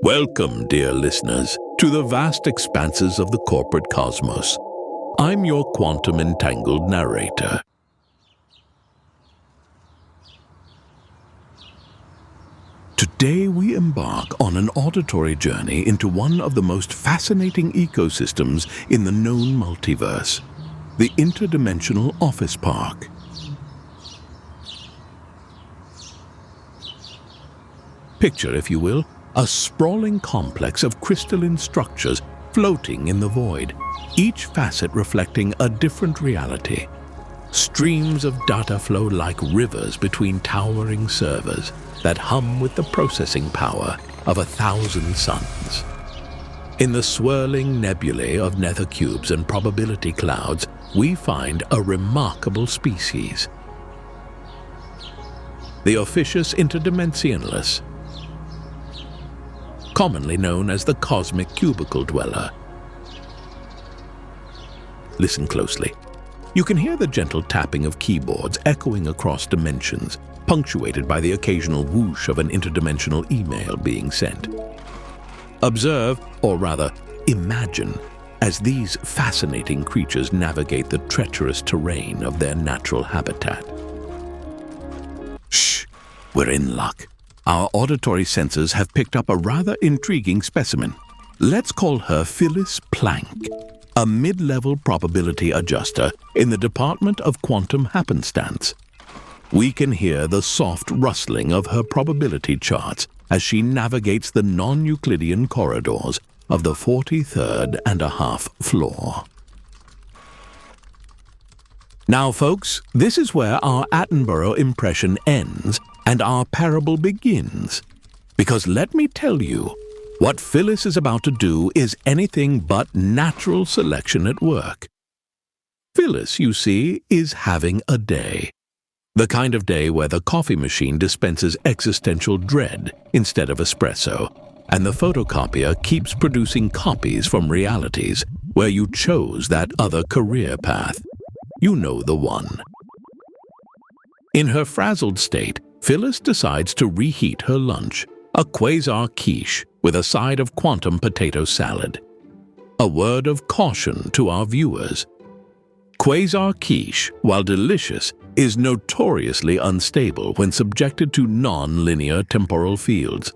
Welcome, dear listeners, to the vast expanses of the corporate cosmos. I'm your quantum-entangled narrator. Today we embark on an auditory journey into one of the most fascinating ecosystems in the known multiverse, the Interdimensional Office Park. Picture, if you will, a sprawling complex of crystalline structures floating in the void, each facet reflecting a different reality. Streams of data flow like rivers between towering servers that hum with the processing power of 1,000 suns. In the swirling nebulae of nether cubes and probability clouds, we find a remarkable species, the officious Interdimensionalis, commonly known as the cosmic cubicle dweller. Listen closely. You can hear the gentle tapping of keyboards echoing across dimensions, punctuated by the occasional whoosh of an interdimensional email being sent. Observe, or rather, imagine, as these fascinating creatures navigate the treacherous terrain of their natural habitat. Shh! We're in luck. Our auditory senses have picked up a rather intriguing specimen. Let's call her Phyllis Planck, a mid-level probability adjuster in the Department of Quantum Happenstance. We can hear the soft rustling of her probability charts as she navigates the non-Euclidean corridors of the 43rd and a half floor. Now, folks, this is where our Attenborough impression ends and our parable begins. Because let me tell you, what Phyllis is about to do is anything but natural selection at work. Phyllis, you see, is having a day. The kind of day where the coffee machine dispenses existential dread instead of espresso, and the photocopier keeps producing copies from realities where you chose that other career path. You know the one. In her frazzled state, Phyllis decides to reheat her lunch, a quasar quiche with a side of quantum potato salad. A word of caution to our viewers. Quasar quiche, while delicious, is notoriously unstable when subjected to non-linear temporal fields,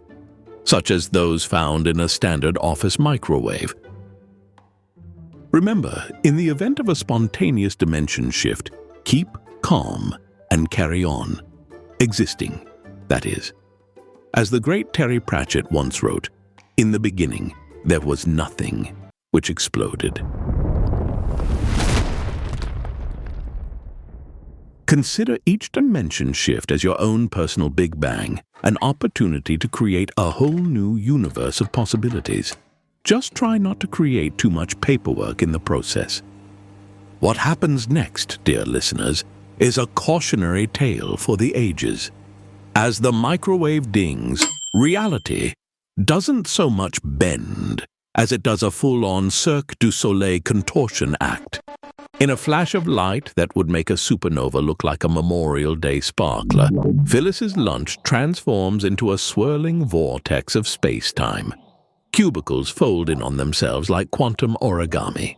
such as those found in a standard office microwave. Remember, in the event of a spontaneous dimension shift, keep calm and carry on. Existing, that is. As the great Terry Pratchett once wrote, "In the beginning, there was nothing," which exploded. Consider each dimension shift as your own personal Big Bang, an opportunity to create a whole new universe of possibilities. Just try not to create too much paperwork in the process. What happens next, dear listeners, is a cautionary tale for the ages. As the microwave dings, reality doesn't so much bend as it does a full-on Cirque du Soleil contortion act. In a flash of light that would make a supernova look like a Memorial Day sparkler, Phyllis's lunch transforms into a swirling vortex of space-time. Cubicles fold in on themselves like quantum origami.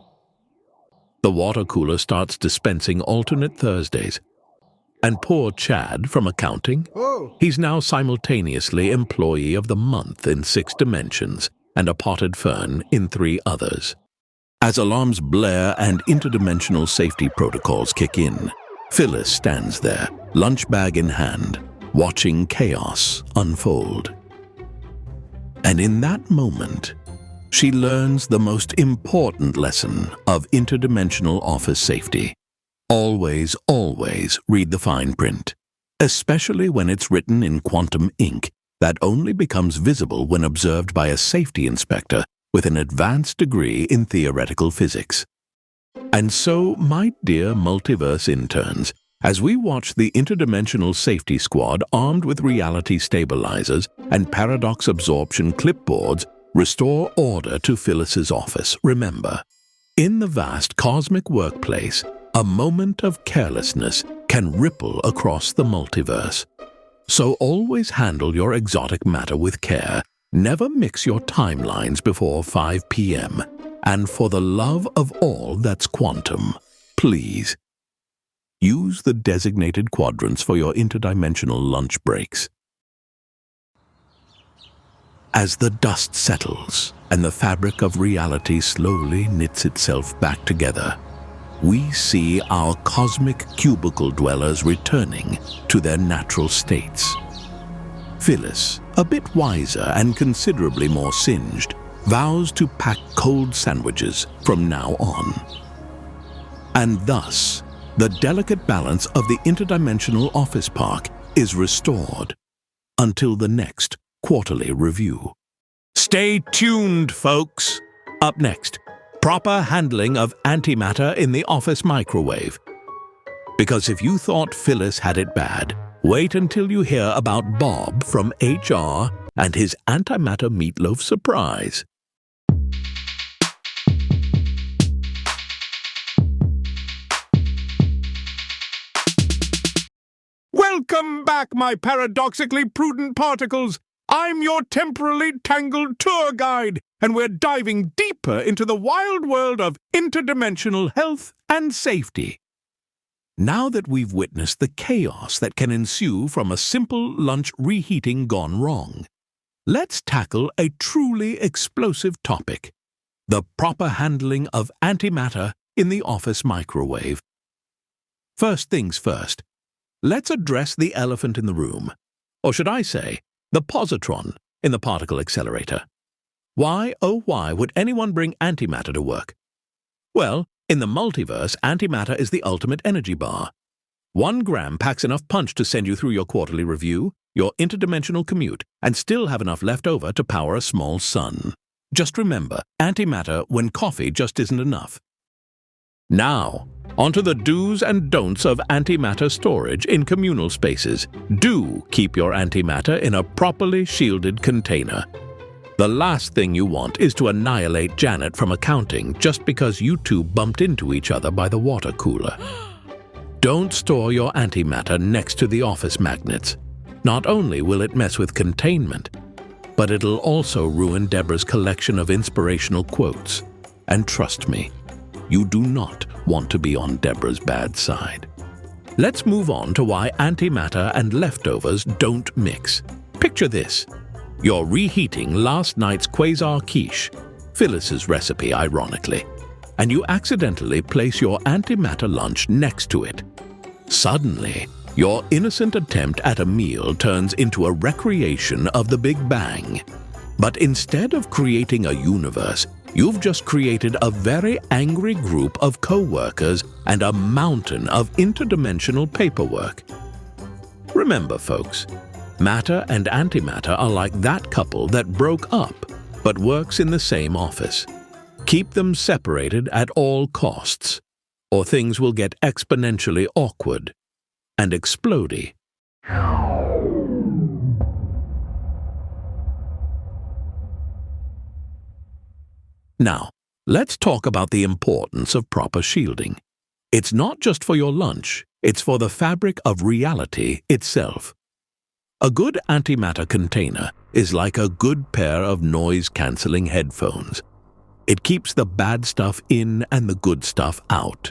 The water cooler starts dispensing alternate Thursdays. And poor Chad from accounting, he's now simultaneously employee of the month in 6 dimensions and a potted fern in 3 others. As alarms blare and interdimensional safety protocols kick in, Phyllis stands there, lunch bag in hand, watching chaos unfold. And in that moment, she learns the most important lesson of interdimensional office safety. Always, always read the fine print, especially when it's written in quantum ink that only becomes visible when observed by a safety inspector with an advanced degree in theoretical physics. And so, my dear Multiverse interns, as we watch the Interdimensional Safety Squad armed with reality stabilizers and paradox absorption clipboards restore order to Phyllis's office, remember, in the vast cosmic workplace, a moment of carelessness can ripple across the multiverse. So always handle your exotic matter with care Never mix your timelines before 5 p.m. And for the love of all that's quantum, please, use the designated quadrants for your interdimensional lunch breaks. As the dust settles and the fabric of reality slowly knits itself back together, we see our cosmic cubicle dwellers returning to their natural states. Phyllis, a bit wiser and considerably more singed, vows to pack cold sandwiches from now on. And thus, the delicate balance of the interdimensional office park is restored until the next quarterly review. Stay tuned, folks! Up next, proper handling of antimatter in the office microwave. Because if you thought Phyllis had it bad, wait until you hear about Bob from HR and his antimatter meatloaf surprise. Welcome back, my paradoxically prudent particles! I'm your temporally tangled tour guide, and we're diving deeper into the wild world of interdimensional health and safety. Now that we've witnessed the chaos that can ensue from a simple lunch reheating gone wrong, let's tackle a truly explosive topic: the proper handling of antimatter in the office microwave. First things first, let's address the elephant in the room, or should I say, the positron in the particle accelerator. Why, oh why, would anyone bring antimatter to work? Well, in the multiverse, antimatter is the ultimate energy bar. 1 gram packs enough punch to send you through your quarterly review, your interdimensional commute, and still have enough left over to power a small sun. Just remember, antimatter when coffee just isn't enough. Now, onto the do's and don'ts of antimatter storage in communal spaces. Do keep your antimatter in a properly shielded container. The last thing you want is to annihilate Janet from accounting just because you two bumped into each other by the water cooler. Don't store your antimatter next to the office magnets. Not only will it mess with containment, but it'll also ruin Deborah's collection of inspirational quotes. And trust me, you do not want to be on Deborah's bad side. Let's move on to why antimatter and leftovers don't mix. Picture this. You're reheating last night's quasar quiche, Phyllis's recipe ironically, and you accidentally place your antimatter lunch next to it. Suddenly, your innocent attempt at a meal turns into a recreation of the Big Bang. But instead of creating a universe, you've just created a very angry group of co-workers and a mountain of interdimensional paperwork. Remember, folks, matter and antimatter are like that couple that broke up but works in the same office. Keep them separated at all costs, or things will get exponentially awkward and explodey. Now, let's talk about the importance of proper shielding. It's not just for your lunch, it's for the fabric of reality itself. A good antimatter container is like a good pair of noise-canceling headphones. It keeps the bad stuff in and the good stuff out.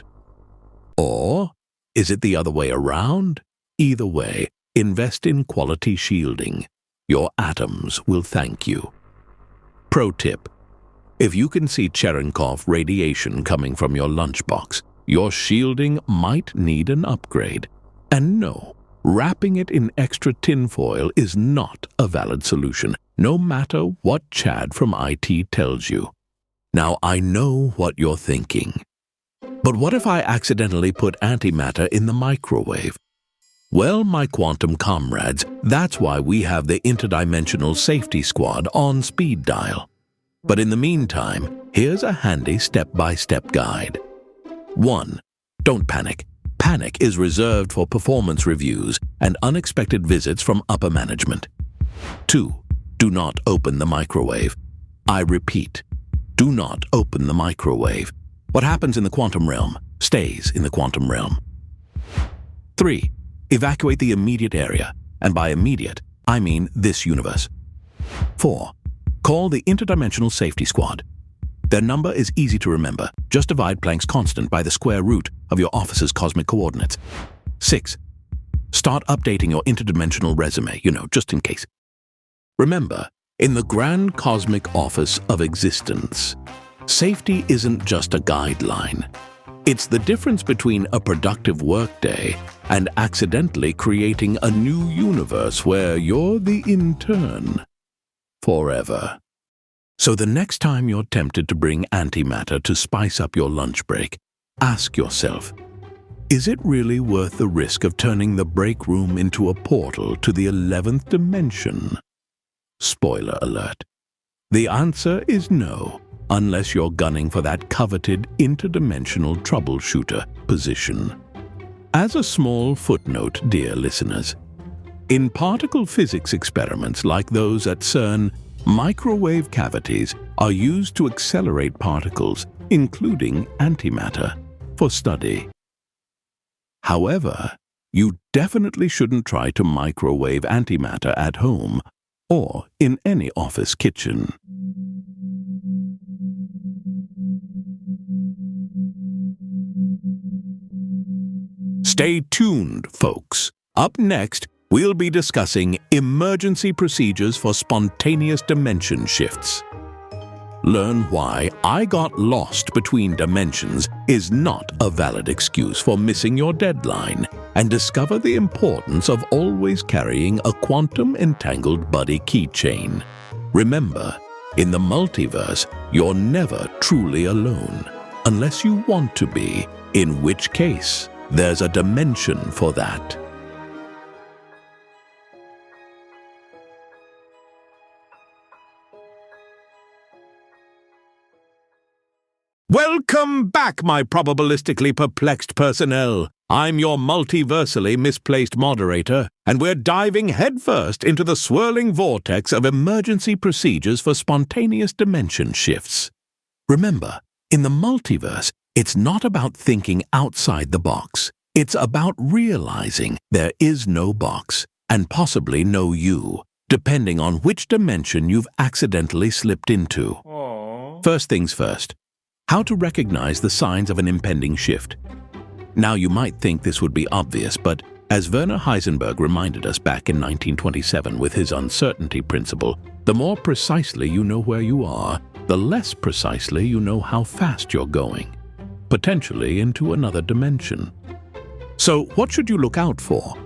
Or is it the other way around? Either way, invest in quality shielding. Your atoms will thank you. Pro tip: if you can see Cherenkov radiation coming from your lunchbox, your shielding might need an upgrade. And no, wrapping it in extra tinfoil is not a valid solution, no matter what Chad from IT tells you. Now, I know what you're thinking. But what if I accidentally put antimatter in the microwave? Well, my quantum comrades, that's why we have the Interdimensional Safety Squad on speed dial. But in the meantime, here's a handy step-by-step guide. 1. Don't panic. Panic is reserved for performance reviews and unexpected visits from upper management. 2. Do not open the microwave. I repeat, do not open the microwave. What happens in the quantum realm stays in the quantum realm. 3. Evacuate the immediate area, and by immediate, I mean this universe. 4. Call the Interdimensional Safety Squad. Their number is easy to remember. Just divide Planck's constant by the square root of your office's cosmic coordinates. 6. Start updating your interdimensional resume, just in case. Remember, in the grand cosmic office of existence, safety isn't just a guideline. It's the difference between a productive workday and accidentally creating a new universe where you're the intern forever. So the next time you're tempted to bring antimatter to spice up your lunch break, ask yourself, is it really worth the risk of turning the break room into a portal to the 11th dimension? Spoiler alert. The answer is no, unless you're gunning for that coveted interdimensional troubleshooter position. As a small footnote, dear listeners, in particle physics experiments like those at CERN, microwave cavities are used to accelerate particles, including antimatter, for study. However, you definitely shouldn't try to microwave antimatter at home or in any office kitchen. Stay tuned, folks. Up next, we'll be discussing emergency procedures for spontaneous dimension shifts. Learn why I got lost between dimensions is not a valid excuse for missing your deadline, and discover the importance of always carrying a quantum-entangled buddy keychain. Remember, in the multiverse, you're never truly alone, unless you want to be, in which case, there's a dimension for that. Welcome back, my probabilistically perplexed personnel. I'm your multiversally misplaced moderator, and we're diving headfirst into the swirling vortex of emergency procedures for spontaneous dimension shifts. Remember, in the multiverse, it's not about thinking outside the box. It's about realizing there is no box, and possibly no you, depending on which dimension you've accidentally slipped into. Aww. First things first. How to recognize the signs of an impending shift. Now, you might think this would be obvious, but as Werner Heisenberg reminded us back in 1927 with his uncertainty principle, the more precisely you know where you are, the less precisely you know how fast you're going, potentially into another dimension. So, what should you look out for?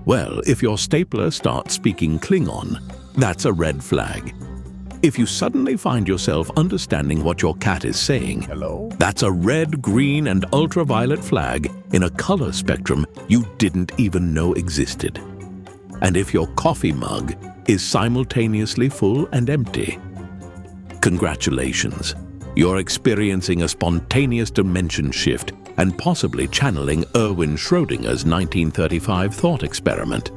Well, if your stapler starts speaking Klingon, that's a red flag. If you suddenly find yourself understanding what your cat is saying, Hello? that's a red, green, and ultraviolet flag in a color spectrum you didn't even know existed. And if your coffee mug is simultaneously full and empty, congratulations, you're experiencing a spontaneous dimension shift and possibly channeling Erwin Schrödinger's 1935 thought experiment.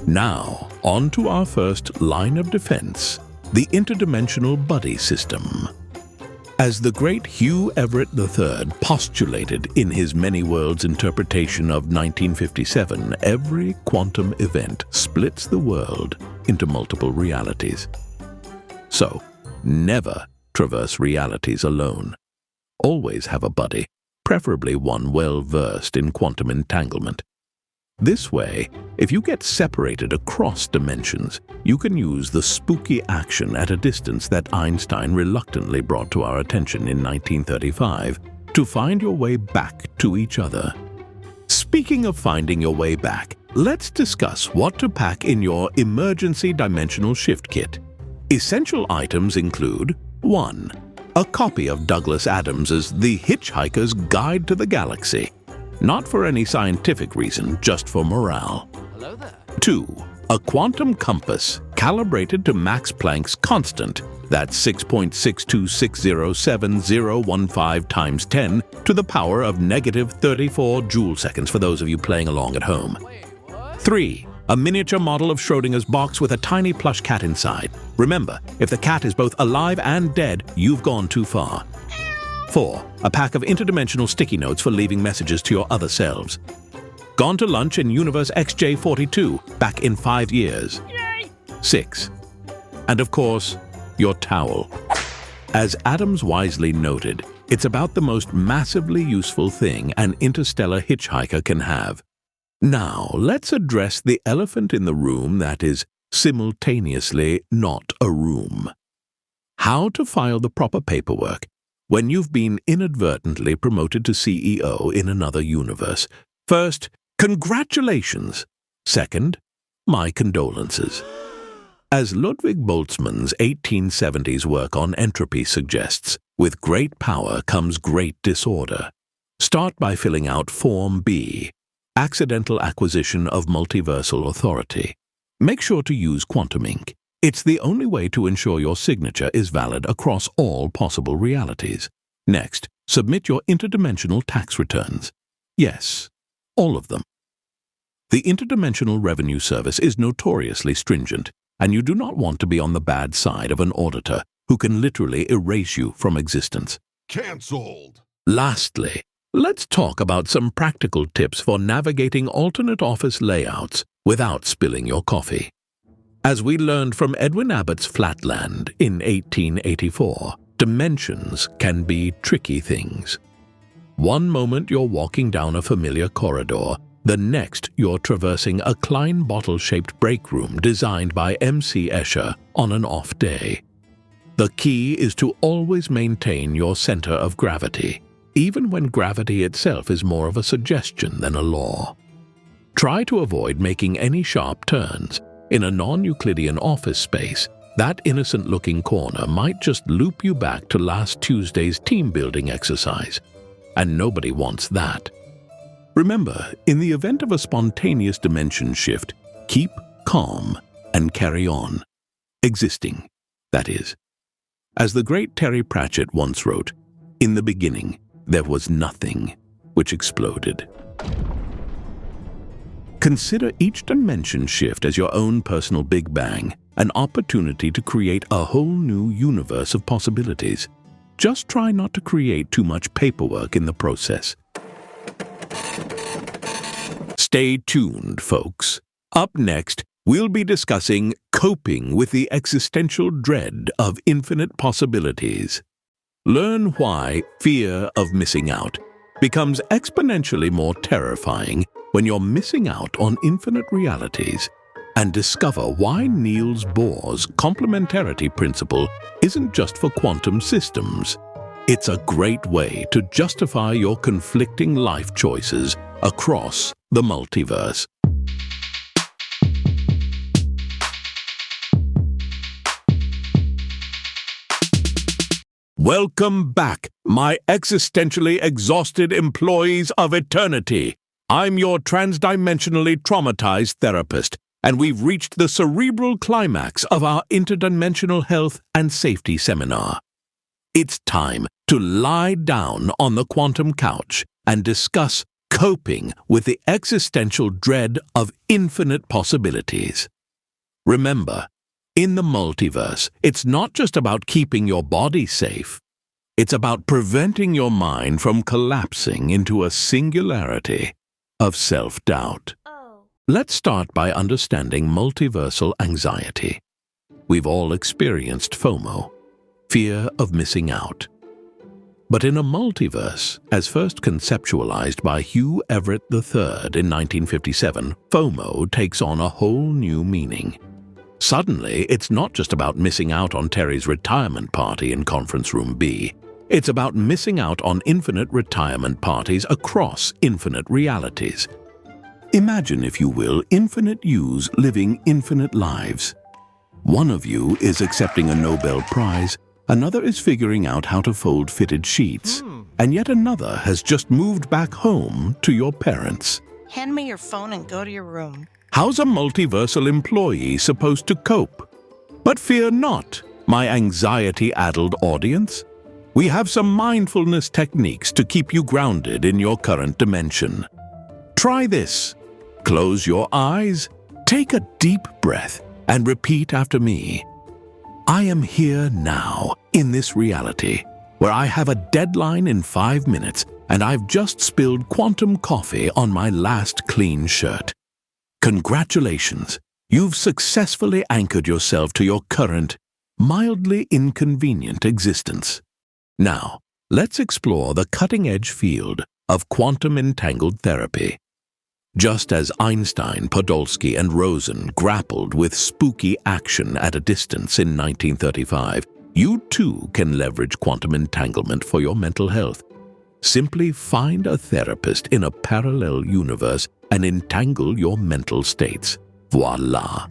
Now, on to our first line of defense. The interdimensional buddy system. As the great Hugh Everett III postulated in his many worlds interpretation of 1957, every quantum event splits the world into multiple realities. So, never traverse realities alone. Always have a buddy, preferably one well-versed in quantum entanglement. This way, if you get separated across dimensions, you can use the spooky action at a distance that Einstein reluctantly brought to our attention in 1935 to find your way back to each other. Speaking of finding your way back, let's discuss what to pack in your emergency dimensional shift kit. Essential items include 1. A copy of Douglas Adams's The Hitchhiker's Guide to the Galaxy. Not for any scientific reason, just for morale. Hello there. 2. A quantum compass calibrated to Max Planck's constant, that's 6.62607.015 times 10 to the power of negative 34 joule seconds for those of you playing along at home. Wait, what? 3. A miniature model of Schrödinger's box with a tiny plush cat inside. Remember, if the cat is both alive and dead, you've gone too far. 4. A pack of interdimensional sticky notes for leaving messages to your other selves. Gone to lunch in Universe XJ42, back in 5 years. Yay! 6. And of course, your towel. As Adams wisely noted, it's about the most massively useful thing an interstellar hitchhiker can have. Now, let's address the elephant in the room that is simultaneously not a room. How to file the proper paperwork when you've been inadvertently promoted to CEO in another universe. First, congratulations. Second, my condolences. As Ludwig Boltzmann's 1870s work on entropy suggests, with great power comes great disorder. Start by filling out Form B, Accidental Acquisition of Multiversal Authority. Make sure to use quantum ink. It's the only way to ensure your signature is valid across all possible realities. Next, submit your interdimensional tax returns. Yes, all of them. The Interdimensional Revenue Service is notoriously stringent, and you do not want to be on the bad side of an auditor who can literally erase you from existence. Cancelled! Lastly, let's talk about some practical tips for navigating alternate office layouts without spilling your coffee. As we learned from Edwin Abbott's Flatland in 1884, dimensions can be tricky things. One moment you're walking down a familiar corridor, the next you're traversing a Klein bottle-shaped break room designed by M.C. Escher on an off day. The key is to always maintain your center of gravity, even when gravity itself is more of a suggestion than a law. Try to avoid making any sharp turns. In a non-Euclidean office space, that innocent-looking corner might just loop you back to last Tuesday's team-building exercise, and nobody wants that. Remember, in the event of a spontaneous dimension shift, keep calm and carry on. Existing, that is. As the great Terry Pratchett once wrote, "In the beginning, there was nothing, which exploded." Consider each dimension shift as your own personal Big Bang, an opportunity to create a whole new universe of possibilities. Just try not to create too much paperwork in the process. Stay tuned, folks. Up next, we'll be discussing coping with the existential dread of infinite possibilities. Learn why fear of missing out becomes exponentially more terrifying when you're missing out on infinite realities, and discover why Niels Bohr's complementarity principle isn't just for quantum systems. It's a great way to justify your conflicting life choices across the multiverse. Welcome back, my existentially exhausted employees of eternity. I'm your transdimensionally traumatized therapist, and we've reached the cerebral climax of our interdimensional health and safety seminar. It's time to lie down on the quantum couch and discuss coping with the existential dread of infinite possibilities. Remember, in the multiverse, it's not just about keeping your body safe. It's about preventing your mind from collapsing into a singularity of self-doubt. Let's start by understanding multiversal anxiety. We've all experienced FOMO, fear of missing out. But in a multiverse, as first conceptualized by Hugh Everett III in 1957, FOMO takes on a whole new meaning. Suddenly, it's not just about missing out on Terry's retirement party in Conference Room B. It's about missing out on infinite retirement parties across infinite realities. Imagine, if you will, infinite yous living infinite lives. One of you is accepting a Nobel Prize, another is figuring out how to fold fitted sheets, and yet another has just moved back home to your parents. Hand me your phone and go to your room. How's a multiversal employee supposed to cope? But fear not, my anxiety-addled audience. We have some mindfulness techniques to keep you grounded in your current dimension. Try this. Close your eyes, take a deep breath, and repeat after me. I am here now, in this reality, where I have a deadline in 5 minutes, and I've just spilled quantum coffee on my last clean shirt. Congratulations, you've successfully anchored yourself to your current mildly inconvenient existence. Now, let's explore the cutting-edge field of quantum-entangled therapy. Just as Einstein, Podolsky, and Rosen grappled with spooky action at a distance in 1935, you too can leverage quantum entanglement for your mental health. Simply find a therapist in a parallel universe and entangle your mental states. Voila!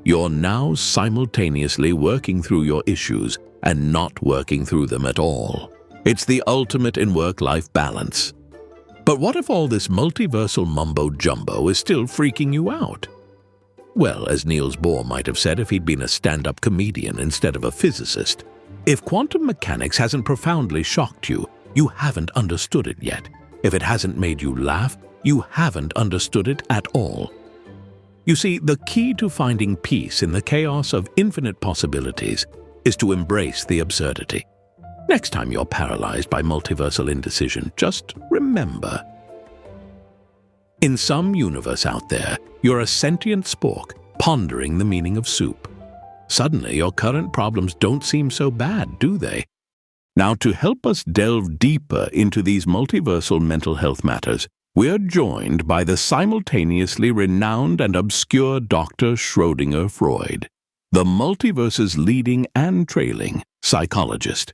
You're now simultaneously working through your issues and not working through them at all. It's the ultimate in work-life balance. But what if all this multiversal mumbo-jumbo is still freaking you out? Well, as Niels Bohr might have said if he'd been a stand-up comedian instead of a physicist, if quantum mechanics hasn't profoundly shocked you, you haven't understood it yet. If it hasn't made you laugh, you haven't understood it at all. You see, the key to finding peace in the chaos of infinite possibilities is to embrace the absurdity. Next time you're paralyzed by multiversal indecision, just remember. In some universe out there, you're a sentient spork pondering the meaning of soup. Suddenly, your current problems don't seem so bad, do they? Now, to help us delve deeper into these multiversal mental health matters, we're joined by the simultaneously renowned and obscure Dr. Schrödinger Freud, the multiverse's leading and trailing psychologist.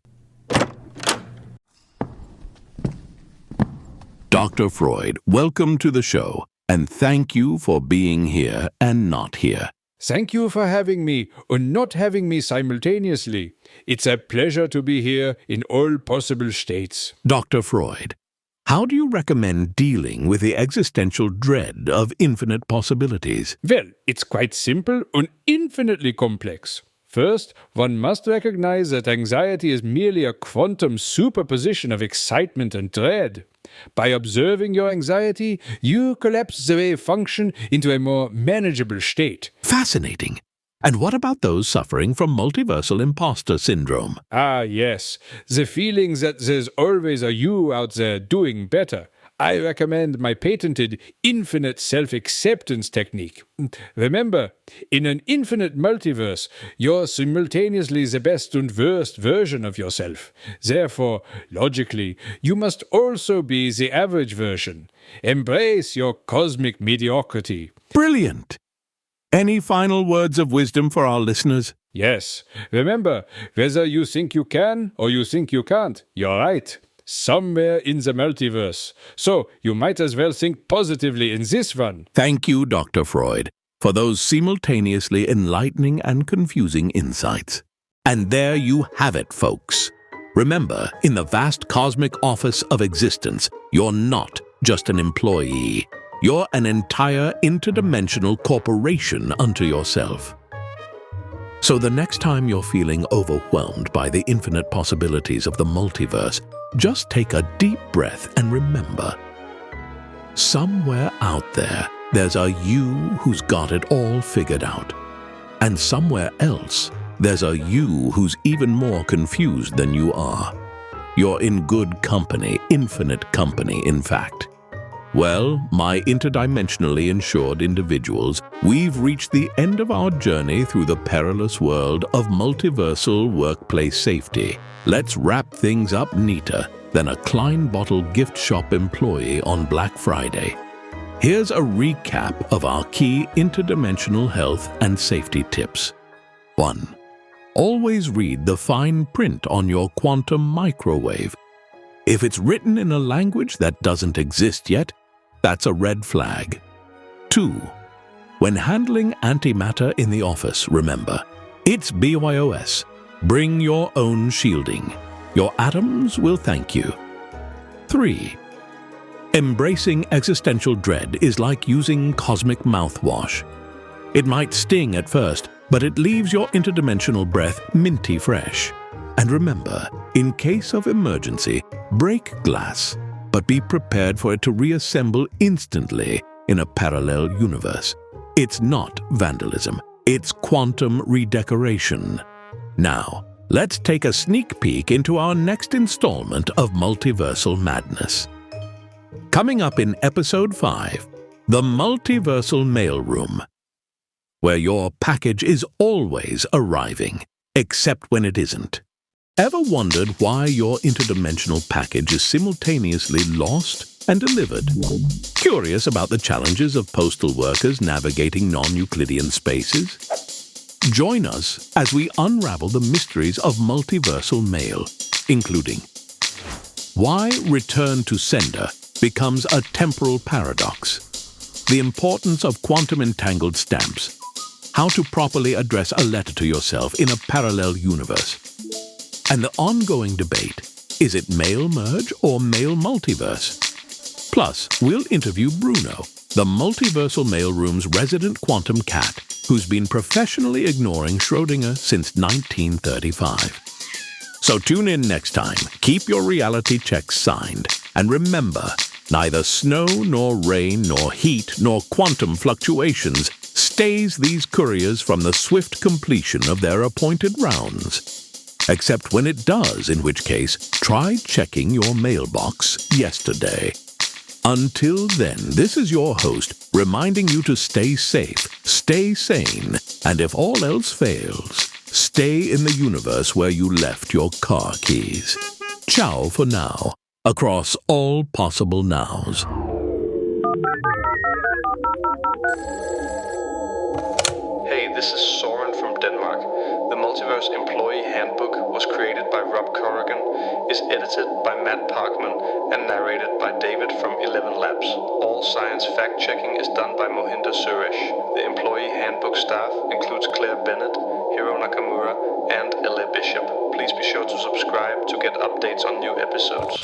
Dr. Freud, welcome to the show, and thank you for being here and not here. Thank you for having me and not having me simultaneously. It's a pleasure to be here in all possible states. Dr. Freud, how do you recommend dealing with the existential dread of infinite possibilities? Well, it's quite simple and infinitely complex. First, one must recognize that anxiety is merely a quantum superposition of excitement and dread. By observing your anxiety, you collapse the wave function into a more manageable state. Fascinating. And what about those suffering from multiversal imposter syndrome? Ah, yes. The feeling that there's always a you out there doing better. I recommend my patented infinite self-acceptance technique. Remember, in an infinite multiverse, you're simultaneously the best and worst version of yourself. Therefore, logically, you must also be the average version. Embrace your cosmic mediocrity. Brilliant! Any final words of wisdom for our listeners? Yes. Remember, whether you think you can or you think you can't, you're right. Somewhere in the multiverse. So you might as well think positively in this one. Thank you, Dr. Freud, for those simultaneously enlightening and confusing insights. And there you have it, folks. Remember, in the vast cosmic office of existence, you're not just an employee. You're an entire interdimensional corporation unto yourself. So the next time you're feeling overwhelmed by the infinite possibilities of the multiverse, just take a deep breath and remember, somewhere out there, there's a you who's got it all figured out. And somewhere else, there's a you who's even more confused than you are. You're in good company, infinite company, in fact. Well, my interdimensionally insured individuals, we've reached the end of our journey through the perilous world of multiversal workplace safety. Let's wrap things up neater than a Klein Bottle gift shop employee on Black Friday. Here's a recap of our key interdimensional health and safety tips. 1. Always read the fine print on your quantum microwave. If it's written in a language that doesn't exist yet, that's a red flag. 2. When handling antimatter in the office, remember, it's BYOS. Bring your own shielding. Your atoms will thank you. 3. Embracing existential dread is like using cosmic mouthwash. It might sting at first, but it leaves your interdimensional breath minty fresh. And remember, in case of emergency, break glass, but be prepared for it to reassemble instantly in a parallel universe. It's not vandalism, it's quantum redecoration. Now, let's take a sneak peek into our next installment of Multiversal Madness. Coming up in Episode 5, the Multiversal Mailroom, where your package is always arriving. except when it isn't. Ever wondered why your interdimensional package is simultaneously lost and delivered? Curious about the challenges of postal workers navigating non-Euclidean spaces? Join us as we unravel the mysteries of multiversal mail, including why return to sender becomes a temporal paradox, the importance of quantum-entangled stamps, how to properly address a letter to yourself in a parallel universe, and the ongoing debate, is it mail merge or mail multiverse? Plus, we'll interview Bruno, the Multiversal Mailroom's resident quantum cat, who's been professionally ignoring Schrödinger since 1935. So tune in next time, keep your reality checks signed, and remember, neither snow nor rain nor heat nor quantum fluctuations stays these couriers from the swift completion of their appointed rounds. Except when it does, in which case, try checking your mailbox yesterday. Until then, this is your host, reminding you to stay safe, stay sane, and if all else fails, stay in the universe where you left your car keys. Ciao for now, across all possible nows. Hey, this is Soren from Denmark. The Multiverse Employee Handbook was created by Rob Corrigan, is edited by Matt Parkman, and narrated by David from 11 Labs. All science fact-checking is done by Mohinder Suresh. The Employee Handbook staff includes Claire Bennett, Hiro Nakamura, and L.A. Bishop. Please be sure to subscribe to get updates on new episodes.